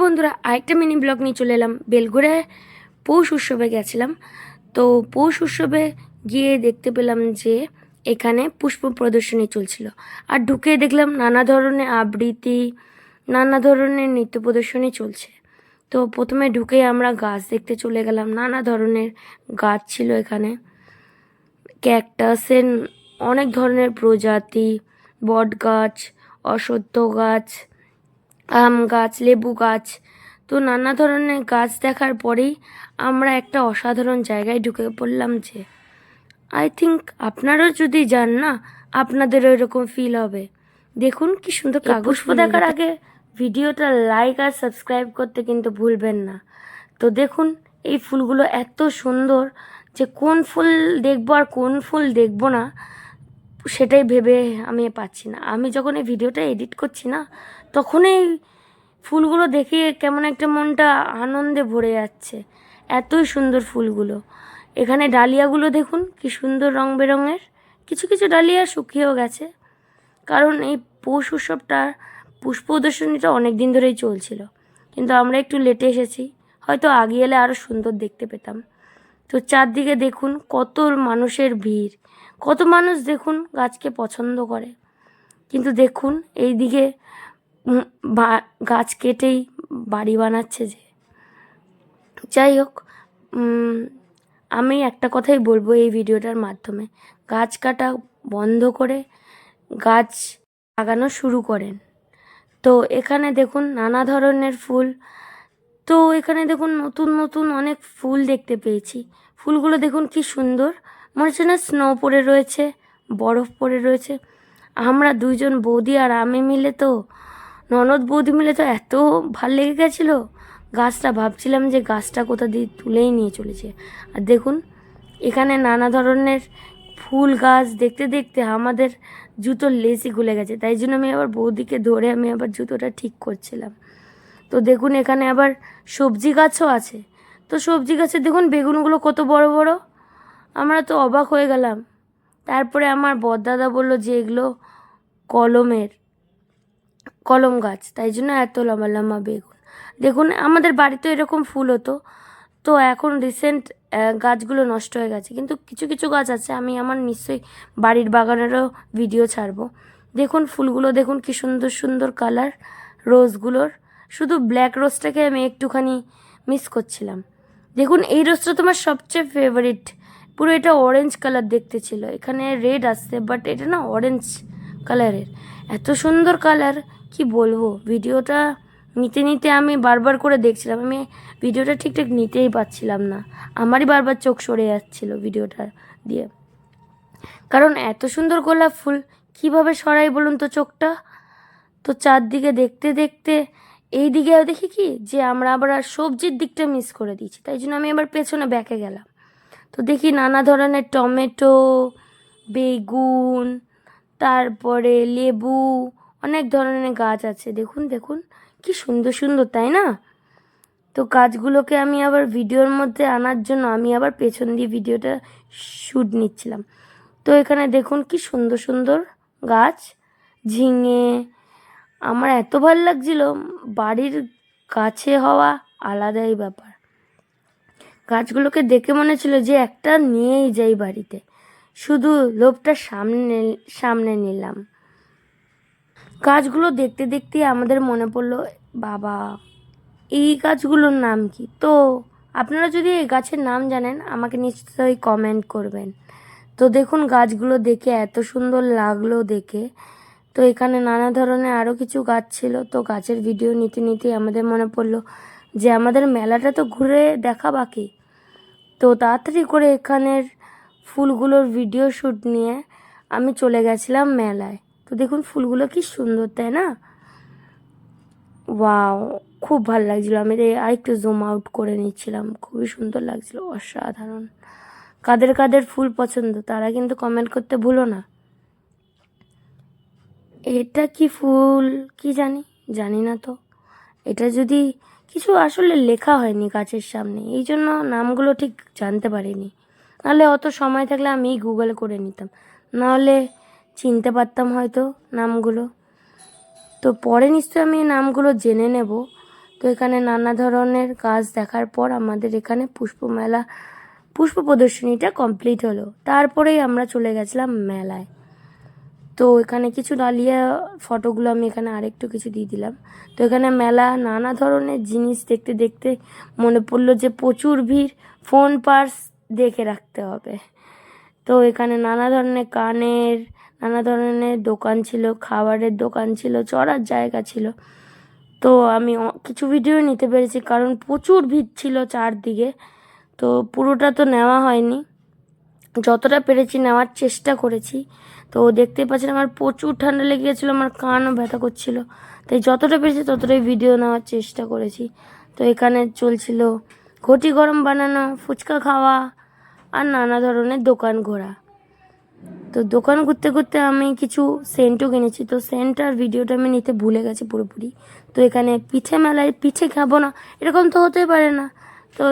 বন্ধুরা, আরেকটা mini blog নিয়ে চলে এলাম। বেলঘড়ায় পৌষ উৎসবে গেছিলাম। তো পৌষ উৎসবে গিয়ে দেখতে পেলাম যে এখানে পুষ্প প্রদর্শনী চলছিল। আর ঢুকে দেখলাম নানা ধরনের আবৃত্তি, নানা ধরনের নৃত্য প্রদর্শনী চলছে। তো প্রথমে ঢুকে আমরা গাছ দেখতে চলে গেলাম। নানা ধরনের গাছ ছিল এখানে, ক্যাকটাসের অনেক ধরনের প্রজাতি, বট গাছ, অশ্বত্থ গাছ, আম গাছ, লেবু গাছ। তো নানা ধরনের গাছ দেখার পরেই আমরা একটা অসাধারণ জায়গায় ঢুকে পড়লাম। যে আই থিঙ্ক আপনারাও যদি যান না, আপনাদেরও এরকম ফিল হবে। দেখুন কি সুন্দর কাগজ ফুল। দেখার আগে ভিডিওটা লাইক আর সাবস্ক্রাইব করতে কিন্তু ভুলবেন না। তো দেখুন এই ফুলগুলো এত সুন্দর যে কোন ফুল দেখবো আর কোন ফুল দেখবো না সেটাই ভেবে আমি পাচ্ছি না। আমি যখন এই ভিডিওটা এডিট করছি না, তখন এই ফুলগুলো দেখে কেমন একটা মনটা আনন্দে ভরে যাচ্ছে। এতই সুন্দর ফুলগুলো। এখানে ডালিয়াগুলো দেখুন কি সুন্দর রং বেরঙের। কিছু কিছু ডালিয়া শুকিয়েও গেছে, কারণ এই পৌষ উৎসবটার পুষ্প প্রদর্শনীটা অনেক দিন ধরেই চলছিল, কিন্তু আমরা একটু লেটে এসেছি। হয়তো আগে এলে আরও সুন্দর দেখতে পেতাম। তো চারদিকে দেখুন কত মানুষের ভিড়, কত মানুষ দেখুন গাছকে পছন্দ করে। কিন্তু দেখুন এই দিকে গাছ কেটেই বাড়ি বানাচ্ছে। যে যাই হোক, আমি একটা কথাই বলবো এই ভিডিওটার মাধ্যমে, গাছ কাটা বন্ধ করে গাছ লাগানো শুরু করেন। তো এখানে দেখুন নানা ধরনের ফুল। তো এখানে দেখুন নতুন নতুন অনেক ফুল দেখতে পেয়েছি। ফুলগুলো দেখুন কি সুন্দর, মনে হচ্ছে না স্নো পড়ে রয়েছে, বরফ পড়ে রয়েছে। আমরা দুইজন বৌদি আর আমি মিলে তো, ননদ বৌদি মিলে তো এত ভাল লেগে গেছিলো গাছটা, ভাবছিলাম যে গাছটা কোথা দিয়ে তুলেই নিয়ে চলেছে। আর দেখুন এখানে নানা ধরনের ফুল গাছ দেখতে দেখতে আমাদের জুতোর লেসই খুলে গেছে। তাই জন্য আমি আবার বৌদিকে ধরে আমি আবার জুতোটা ঠিক করছিলাম। তো দেখুন এখানে আবার সবজি গাছও আছে। তো সবজি গাছে দেখুন বেগুনগুলো কত বড় বড়, আমরা তো অবাক হয়ে গেলাম। তারপরে আমার বড়দাদা বললো যে এগুলো কলম গাছ, তাই জন্য এত লম্বা লম্বা বেগুন। দেখুন আমাদের বাড়িতে এরকম ফুল হতো, তো এখন রিসেন্ট গাছগুলো নষ্ট হয়ে গেছে। কিন্তু কিছু কিছু গাছ আছে, আমি আমার নিশ্চয়ই বাড়ির বাগানেরও ভিডিও ছাড়বো। দেখুন ফুলগুলো দেখুন কি সুন্দর সুন্দর কালার রোজগুলোর। শুধু ব্ল্যাক রোজটাকে আমি একটুখানি মিস করছিলাম। দেখুন এই রোজটা তোমার সবচেয়ে ফেভারিট। পুরো এটা অরেঞ্জ কালার দেখতে ছিল, এখানে রেড আসছে, বাট এটা না অরেঞ্জ কালারের। এত সুন্দর কালার কি বলবো। ভিডিওটা নিতে নিতে আমি বারবার করে দেখছিলাম, আমি ভিডিওটা ঠিকঠাক নিতেই পারছিলাম না। আমারই বারবার চোখ সরে যাচ্ছিল ভিডিওটা দিয়ে, কারণ এত সুন্দর গোলাপ ফুল কিভাবে সরাই বলুন তো চোখটা। তো চারদিকে দেখতে দেখতে এই দিকে দেখি কি যে আমরা আবার আর সবজির দিকটা মিস করে দিয়েছি, তাই জন্য আমি আবার পেছনে ব্যাকে গেলাম। তো দেখি নানা ধরনের টমেটো, বেগুন, তারপরে লেবু, অনেক ধরনের গাছ আছে। দেখুন দেখুন কি সুন্দর সুন্দর, তাই না? তো গাছগুলোকে আমি আবার ভিডিওর মধ্যে আনার জন্য আমি আবার পেছন দিয়ে ভিডিওটা শ্যুট নিচ্ছিলাম। তো এখানে দেখুন কি সুন্দর সুন্দর গাছ, ঝিঙে। আমার এত ভালো লাগছিল, বাড়ির কাছে হওয়া আলাদাই ব্যাপার। গাছগুলোকে দেখে মনে ছিল যে একটা নিয়েই যাই বাড়িতে, শুধু লোভটা সামনে সামনে নিলাম। গাছগুলো দেখতে দেখতে আমাদের মনে পড়লো, বাবা এই গাছগুলোর নাম কি। তো আপনারা যদি এই গাছের নাম জানেন আমাকে নিশ্চয়ই কমেন্ট করবেন। তো দেখুন গাছগুলো দেখে এত সুন্দর লাগলো দেখে। তো এখানে নানা ধরনের আরও কিছু গাছ ছিল। তো গাছের ভিডিও নিতে নিতে আমাদের মনে পড়লো যে আমাদের মেলাটা তো ঘুরে দেখা বাকি। তো তাড়াতাড়ি করে এখানের ফুলগুলোর ভিডিও শ্যুট নিয়ে আমি চলে গেছিলাম মেলায়। তো দেখুন ফুলগুলো কি সুন্দর, তাই না? ওয়াও, খুব ভালো লাগছিলো। আমি আরেকটু জুম আউট করে নিচ্ছিলাম, খুবই সুন্দর লাগছিল, অসাধারণ। কাদের কাদের ফুল পছন্দ তারা কিন্তু কমেন্ট করতে ভুলো না। এটা কি ফুল কি জানি না। তো এটা যদি কিছু আসলে লেখা হয়নি গাছের সামনে, এই জন্য নামগুলো ঠিক জানতে পারিনি। নাহলে অত সময় থাকলে আমি গুগল করে নিতাম, নাহলে চিনতে পারতাম হয়তো নামগুলো। তো পরে নিশ্চয়ই আমি নামগুলো জেনে নেব। তো তো এখানে নানা ধরনের গাছ দেখার পর আমাদের এখানে পুষ্প প্রদর্শনীটা কমপ্লিট হলো। তারপরেই আমরা চলে গেছিলাম মেলায়। তো এখানে কিছু ডালিয়া ফটোগুলো আমি এখানে আরেকটু কিছু দিয়ে দিলাম। তো এখানে মেলা নানা ধরনের জিনিস দেখতে দেখতে মনে পড়লো যে প্রচুর ভিড়, ফোন পার্স দেখে রাখতে হবে। তো এখানে নানা ধরনের নানা ধরনের দোকান ছিল, খাবারের দোকান ছিল, চড়ার জায়গা ছিল। তো আমি কিছু ভিডিও নিতে পেরেছি কারণ প্রচুর ভিড় ছিল চারদিকে। তো পুরোটা তো নেওয়া হয়নি, যতটা পেরেছি নেওয়ার চেষ্টা করেছি। তো দেখতে পাচ্ছেন আমার প্রচুর ঠান্ডা লেগে গেছিলো, আমার কানও ব্যথা করছিল, তাই যতটা পেরেছি ততটাই ভিডিও নেওয়ার চেষ্টা করেছি। তো এখানে চলছিল ঘটি গরম বানানো, ফুচকা খাওয়া আর নানা ধরনের দোকান ঘোরা। তো দোকান ঘুরতে ঘুরতে আমি কিছু সেন্টও কিনেছি। তো সেন্ট আর ভিডিওটা আমি নিতে ভুলে গেছি পুরোপুরি। তো এখানে মেলায় পিঠে খাবো না, এরকম তো হতেই পারে না। তো